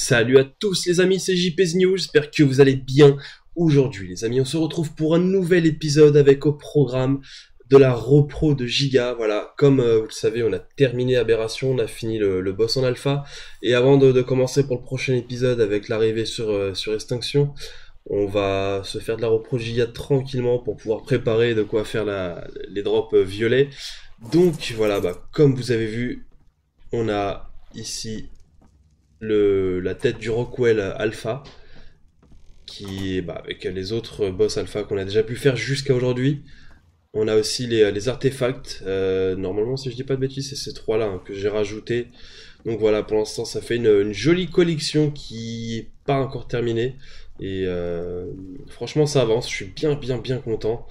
Salut à tous les amis, c'est JP's News, j'espère que vous allez bien. Aujourd'hui les amis, on se retrouve pour un nouvel épisode avec au programme de la repro de Giga. Voilà, comme vous le savez, on a terminé Aberration, on a fini le boss en alpha. Et avant de commencer pour le prochain épisode avec l'arrivée sur Extinction, on va se faire de la repro de Giga tranquillement pour pouvoir préparer de quoi faire les drops violets. Donc voilà, comme vous avez vu, on a ici la tête du Rockwell Alpha, qui est avec les autres boss alpha qu'on a déjà pu faire jusqu'à aujourd'hui. On a aussi les artefacts, normalement si je dis pas de bêtises c'est ces trois là que j'ai rajouté. Donc voilà, pour l'instant ça fait une jolie collection qui est pas encore terminée. Et franchement ça avance, je suis bien content.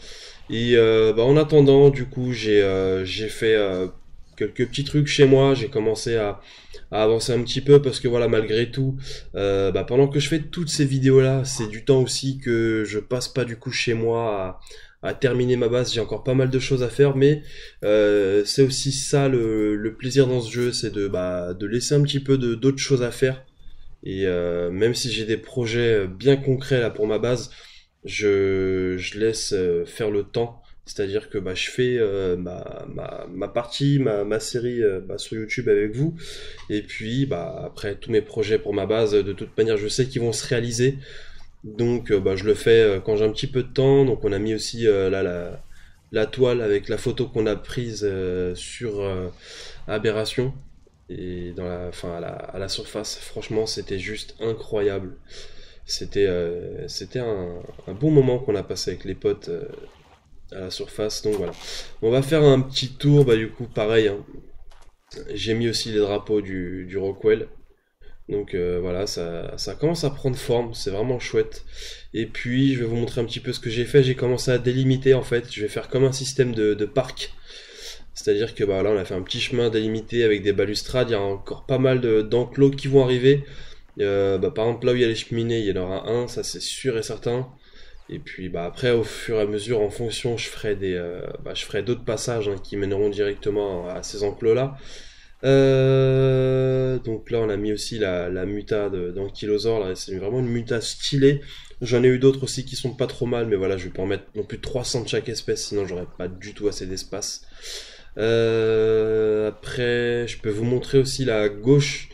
Et en attendant, du coup j'ai fait quelques petits trucs chez moi, j'ai commencé à avancer un petit peu parce que voilà, malgré tout, pendant que je fais toutes ces vidéos là, c'est du temps aussi que je passe pas du coup chez moi à terminer ma base. J'ai encore pas mal de choses à faire, mais c'est aussi ça le plaisir dans ce jeu, c'est de laisser un petit peu d'autres choses à faire. Et même si j'ai des projets bien concrets là pour ma base, je laisse faire le temps. C'est-à-dire que je fais ma partie, ma série sur YouTube avec vous. Et puis après tous mes projets pour ma base, de toute manière je sais qu'ils vont se réaliser. Donc je le fais quand j'ai un petit peu de temps. Donc on a mis aussi la toile avec la photo qu'on a prise sur Aberration. Et à la surface, franchement c'était juste incroyable. C'était un bon moment qu'on a passé avec les potes à la surface. Donc voilà, on va faire un petit tour. Du coup pareil, hein. J'ai mis aussi les drapeaux du Rockwell. Donc voilà, ça commence à prendre forme, c'est vraiment chouette. Et puis je vais vous montrer un petit peu ce que j'ai fait. J'ai commencé à délimiter en fait, je vais faire comme un système de parc. C'est-à-dire que là on a fait un petit chemin délimité avec des balustrades. Il y a encore pas mal d'enclos qui vont arriver. Par exemple là où il y a les cheminées, il y en aura un, ça c'est sûr et certain. Et puis après au fur et à mesure, en fonction, je ferai je ferai d'autres passages qui mèneront directement à ces enclos là. Donc là on a mis aussi la muta d'Ankylosor, là c'est vraiment une muta stylée. J'en ai eu d'autres aussi qui sont pas trop mal, mais voilà, je vais pas en mettre non plus 300 de chaque espèce, sinon j'aurais pas du tout assez d'espace. Après je peux vous montrer aussi la gauche.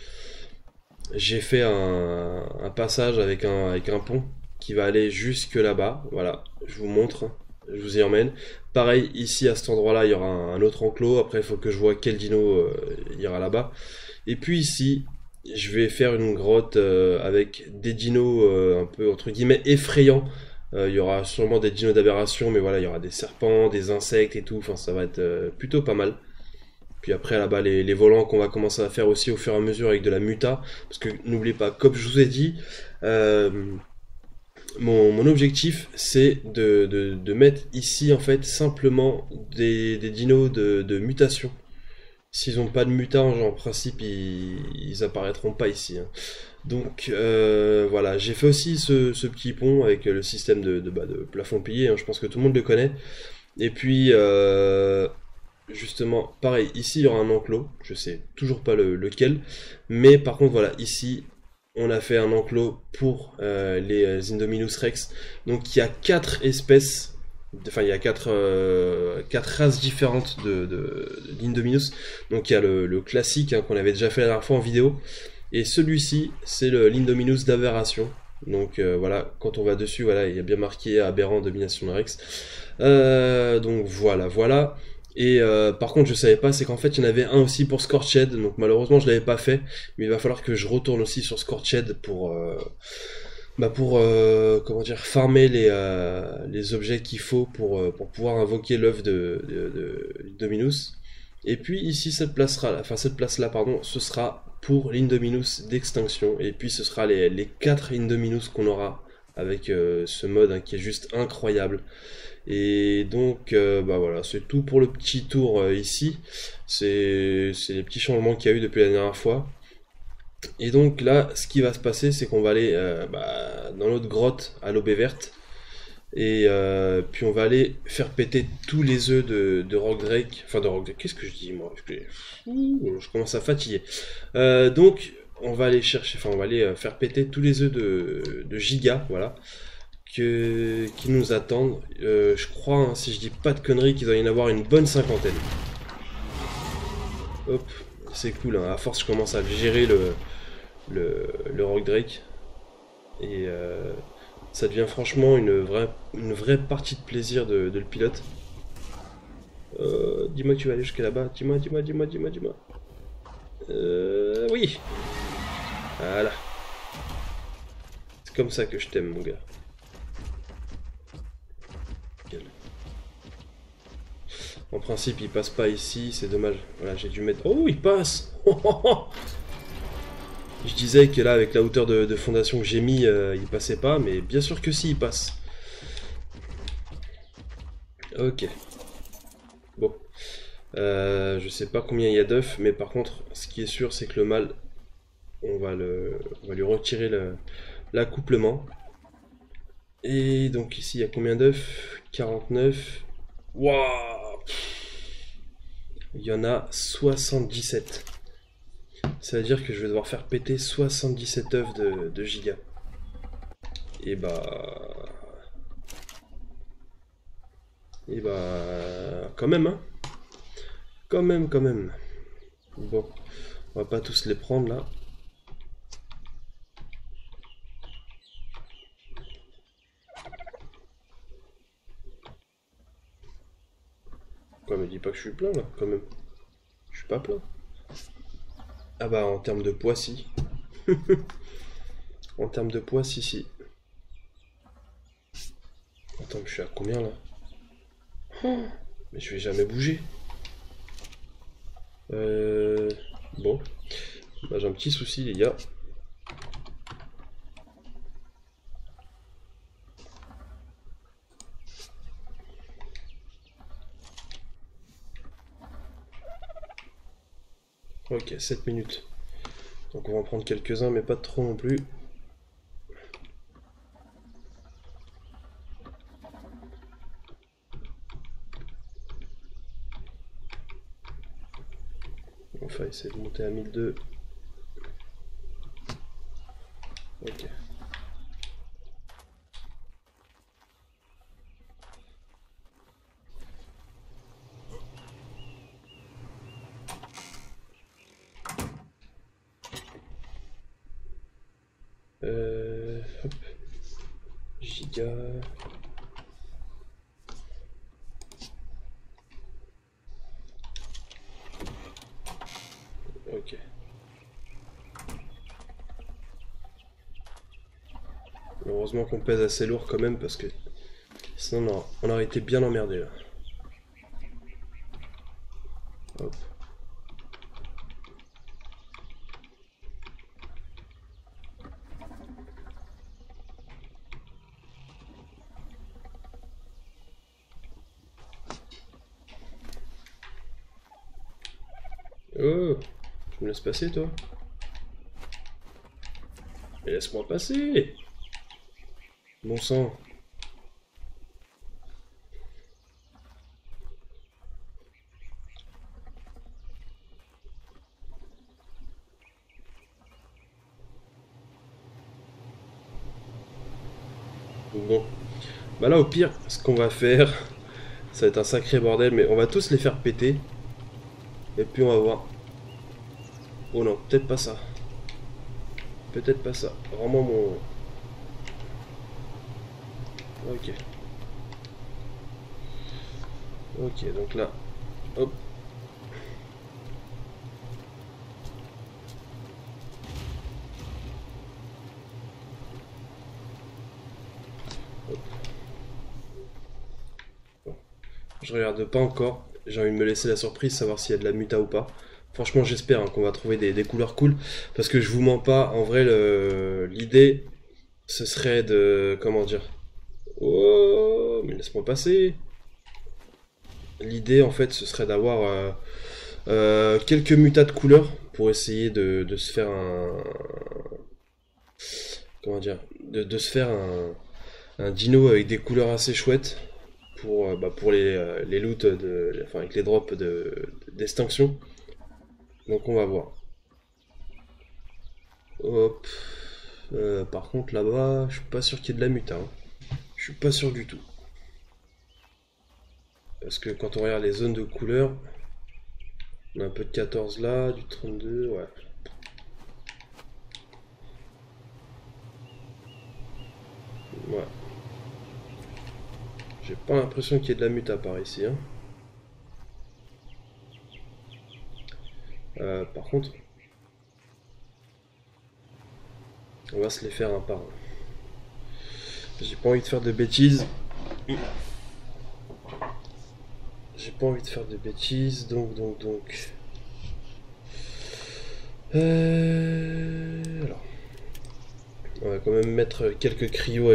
J'ai fait un passage avec un pont qui va aller jusque là-bas. Voilà, je vous montre, je vous y emmène. Pareil, ici à cet endroit-là, il y aura un autre enclos. Après, il faut que je vois quel dino il y aura là-bas. Et puis ici, je vais faire une grotte avec des dinos un peu entre guillemets effrayants. Il y aura sûrement des dinos d'aberration, mais voilà, il y aura des serpents, des insectes et tout. Enfin, ça va être plutôt pas mal. Puis après là-bas les volants qu'on va commencer à faire aussi au fur et à mesure avec de la muta. Parce que n'oubliez pas, comme je vous ai dit, mon objectif c'est de mettre ici en fait simplement des dinos de mutation. S'ils n'ont pas de muta, en principe ils apparaîtront pas ici. Donc voilà, j'ai fait aussi ce petit pont avec le système de plafond pilier, je pense que tout le monde le connaît. Et puis justement, pareil, ici il y aura un enclos, je sais toujours pas lequel, mais par contre voilà, ici on a fait un enclos pour les Indominus Rex. Donc il y a 4 espèces, enfin il y a 4 races différentes d'Indominus. Donc il y a le classique qu'on avait déjà fait la dernière fois en vidéo, et celui-ci c'est l'Indominus d'Aberration. Donc voilà, quand on va dessus, voilà, il y a bien marqué Aberrant Domination Rex. Donc voilà. Et par contre je savais pas, c'est qu'en fait il y en avait un aussi pour Scorched, donc malheureusement je l'avais pas fait, mais il va falloir que je retourne aussi sur Scorched pour comment dire, farmer les objets qu'il faut pour pouvoir invoquer l'œuf de Dominus. Et puis ici cette place là pardon, ce sera pour l'Indominus d'extinction, et puis ce sera les 4 Indominus qu'on aura avec ce mode qui est juste incroyable. Et donc voilà, c'est tout pour le petit tour ici. C'est les petits changements qu'il y a eu depuis la dernière fois. Et donc là, ce qui va se passer, c'est qu'on va aller dans notre grotte à l'aubé verte. Et puis on va aller faire péter tous les œufs de Rock Drake. Enfin de Rock Drake, qu'est-ce que je dis moi? Je commence à fatiguer. Donc on va aller chercher, enfin on va aller faire péter tous les œufs de Giga, voilà, qui nous attendent. Je crois, hein, si je dis pas de conneries, qu'il doit y en avoir une bonne cinquantaine. Hop, c'est cool, hein. À force je commence à gérer le Rock Drake. Et ça devient franchement une vraie partie de plaisir de le pilote. Dis-moi que tu vas aller jusqu'à là-bas. Dis-moi. Oui. Voilà. C'est comme ça que je t'aime, mon gars. En principe, il passe pas ici, c'est dommage. Voilà, j'ai dû mettre... Oh, il passe. Je disais que là, avec la hauteur de fondation que j'ai mis, il passait pas, mais bien sûr que si, il passe. Ok. Bon. Je sais pas combien il y a d'œufs, mais par contre, ce qui est sûr, c'est que le mâle, on va lui retirer l'accouplement. Et donc ici, il y a combien d'œufs? 49. Waouh! Il y en a 77. Ça veut dire que je vais devoir faire péter 77 œufs de Giga. Et bah... Quand même, hein. Quand même. Bon, on va pas tous les prendre, là. Quoi, me dis pas que je suis plein, là, quand même. Je suis pas plein. Ah bah, en termes de poids, si. En termes de poids, si. Attends, je suis à combien, là? Mais je vais jamais bouger. Bon. Bah, j'ai un petit souci, les gars. Ok, 7 minutes. Donc on va en prendre quelques-uns, mais pas trop non plus. On va essayer de monter à 1002. Ok. Hop. Giga. Ok. Heureusement qu'on pèse assez lourd quand même parce que sinon on aurait été bien emmerdé là. Hop. Oh, tu me laisses passer toi? Mais laisse-moi passer! Bon sang. Bon. Bah là au pire, ce qu'on va faire, ça va être un sacré bordel, mais on va tous les faire péter. Et puis on va voir. Oh non, peut-être pas ça. Peut-être pas ça. Vraiment mon... Ok. Ok, donc là. Hop. Je regarde pas encore. J'ai envie de me laisser la surprise, savoir s'il y a de la muta ou pas. Franchement, j'espère, hein, qu'on va trouver des couleurs cool. Parce que je vous mens pas, en vrai, l'idée, ce serait de... Comment dire? Oh, mais laisse-moi passer. L'idée, en fait, ce serait d'avoir quelques mutas de couleurs pour essayer de se faire un... Comment dire? De se faire un dino avec des couleurs assez chouettes pour les loots, enfin, avec les drops d'extinction. Donc on va voir. Hop. Par contre là-bas, je suis pas sûr qu'il y ait de la muta. Hein. Je suis pas sûr du tout. Parce que quand on regarde les zones de couleur, on a un peu de 14 là, du 32, ouais. Ouais. J'ai pas l'impression qu'il y ait de la muta par ici. Hein. Par contre, on va se les faire un par un. J'ai pas envie de faire de bêtises. J'ai pas envie de faire de bêtises, donc. Alors, on va quand même mettre quelques cryos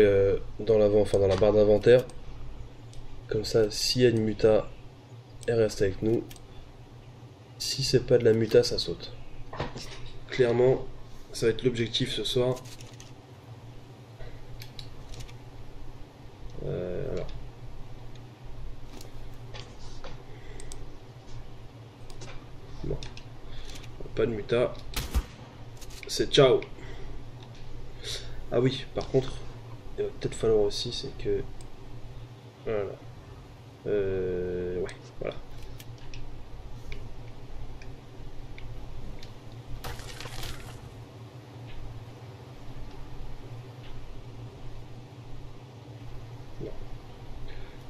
dans l'avant, enfin dans la barre d'inventaire. Comme ça, s'il y a une muta, elle reste avec nous. Si c'est pas de la muta, ça saute. Clairement, ça va être l'objectif ce soir. Alors. Bon. Pas de muta. C'est ciao. Ah oui, par contre, il va peut-être falloir aussi, c'est que... Voilà. Ouais, voilà. Non.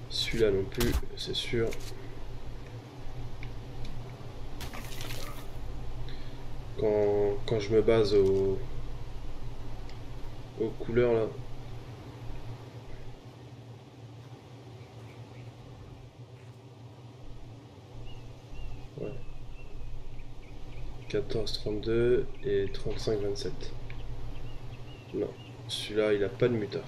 Celui-là non plus, c'est sûr. Quand je me base aux couleurs là. Ouais. 14-32 et 35-27. Non, celui-là il a pas de muta.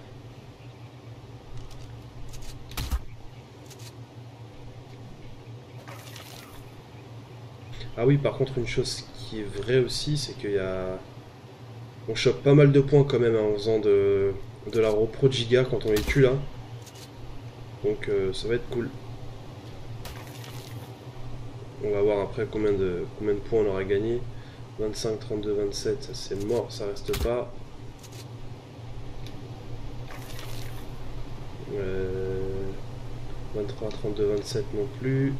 Ah oui, par contre, une chose qui est vraie aussi, c'est qu'il y a... On chope pas mal de points quand même hein, en faisant de la repro de giga quand on les tue là. Donc ça va être cool. On va voir après combien de points on aura gagné. 25, 32, 27, ça c'est mort, ça reste pas. 23, 32, 27 non plus.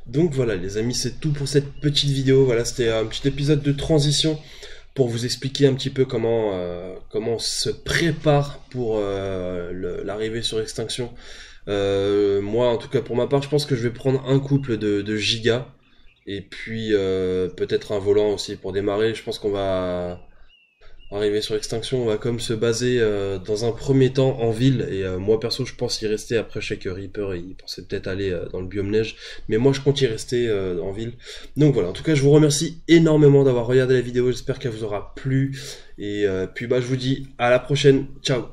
Donc voilà les amis, c'est tout pour cette petite vidéo. Voilà, c'était un petit épisode de transition pour vous expliquer un petit peu comment on se prépare pour l'arrivée sur Extinction. Moi, en tout cas pour ma part, je pense que je vais prendre un couple de gigas et puis peut-être un volant aussi pour démarrer. Je pense qu'on va arriver sur Extinction, on va comme se baser dans un premier temps en ville et moi perso je pense y rester. Après je sais que Reaper il pensait peut-être aller dans le biome neige, mais moi je compte y rester en ville. Donc voilà, en tout cas je vous remercie énormément d'avoir regardé la vidéo, j'espère qu'elle vous aura plu et puis bah je vous dis à la prochaine, ciao.